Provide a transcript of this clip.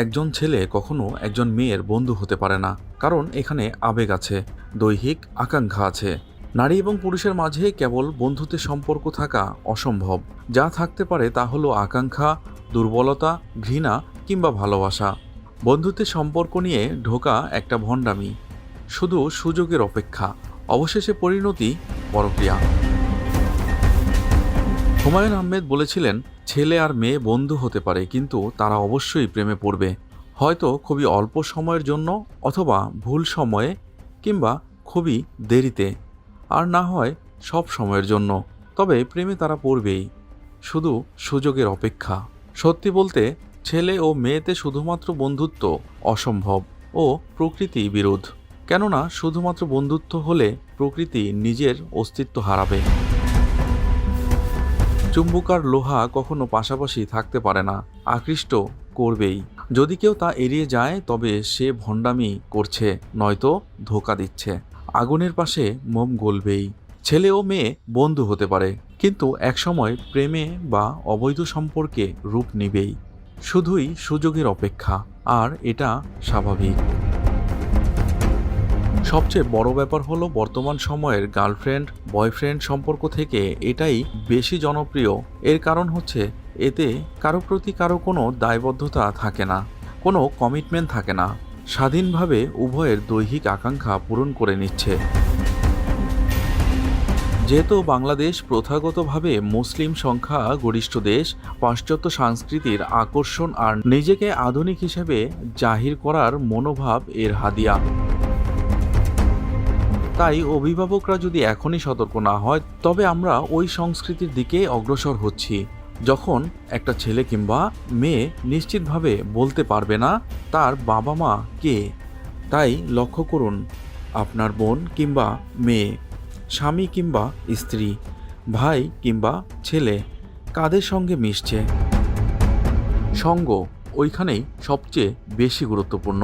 একজন ছেলে কখনো একজন মেয়ের বন্ধু হতে পারে না, কারণ এখানে আবেগ আছে, দৈহিক আকাঙ্ক্ষা আছে। নারী এবং পুরুষের মাঝে কেবল বন্ধুত্বের সম্পর্ক থাকা অসম্ভব। যা থাকতে পারে তা হলো আকাঙ্ক্ষা, দুর্বলতা, ঘৃণা কিংবা ভালোবাসা। বন্ধুত্বের সম্পর্ক নিয়ে ঢোকা একটা ভণ্ডামি, শুধু সুযোগের অপেক্ষা, অবশেষে পরিণতি পরক্রিয়া। হুমায়ুন আহমেদ বলেছিলেন, ছেলে আর মেয়ে বন্ধু হতে পারে, কিন্তু তারা অবশ্যই প্রেমে পড়বে, হয়তো খুবই অল্প সময়ের জন্য, অথবা ভুল সময়ে, কিংবা খুবই দেরিতে, আর না হয় সব সময়ের জন্য। তবে প্রেমে তারা পড়বেই, শুধু সুযোগের অপেক্ষা। সত্যি বলতে, ছেলে ও মেয়েতে শুধুমাত্র বন্ধুত্ব অসম্ভব ও প্রকৃতি বিরোধ। কেননা শুধুমাত্র বন্ধুত্ব হলে প্রকৃতি নিজের অস্তিত্ব হারাবে। চুম্বক আর লোহা কখনো পাশাপাশি থাকতে পারে না, আকৃষ্ট করবেই। যদি কেউ তা এড়িয়ে যায়, তবে সে ভণ্ডামি করছে, নয়তো ধোঁকা দিচ্ছে। আগুনের পাশে মোম গলবেই। ছেলে ও মেয়ে বন্ধু হতে পারে, কিন্তু একসময় প্রেমে বা অবৈধ সম্পর্কে রূপ নিবেই। শুধুই সুযোগের অপেক্ষা, আর এটা স্বাভাবিক। সবচেয়ে বড় ব্যাপার হলো, বর্তমান সময়ের গার্লফ্রেন্ড বয়ফ্রেন্ড সম্পর্ক থেকে এটাই বেশি জনপ্রিয়। এর কারণ হচ্ছে, এতে কারো প্রতি কারো কোনো দায়বদ্ধতা থাকে না, কোনো কমিটমেন্ট থাকে না। স্বাধীনভাবে উভয়ের দৈহিক আকাঙ্ক্ষা পূরণ করে নিচ্ছে। যেহেতু বাংলাদেশ প্রথাগতভাবে মুসলিম সংখ্যা গরিষ্ঠ দেশ, পাশ্চাত্য সংস্কৃতির আকর্ষণ আর নিজেকে আধুনিক হিসেবে জাহির করার মনোভাব এর হাদিয়া। তাই অভিভাবকরা যদি এখনই সতর্ক না হয়, তবে আমরা ওই সংস্কৃতির দিকে অগ্রসর হচ্ছি, যখন একটা ছেলে কিংবা মেয়ে নিশ্চিতভাবে বলতে পারবে না তার বাবা মা কে। তাই লক্ষ্য করুন, আপনার বোন কিংবা মেয়ে, স্বামী কিংবা স্ত্রী, ভাই কিংবা ছেলে কাদের সঙ্গে মিশছে। সঙ্গ ওইখানেই সবচেয়ে বেশি গুরুত্বপূর্ণ।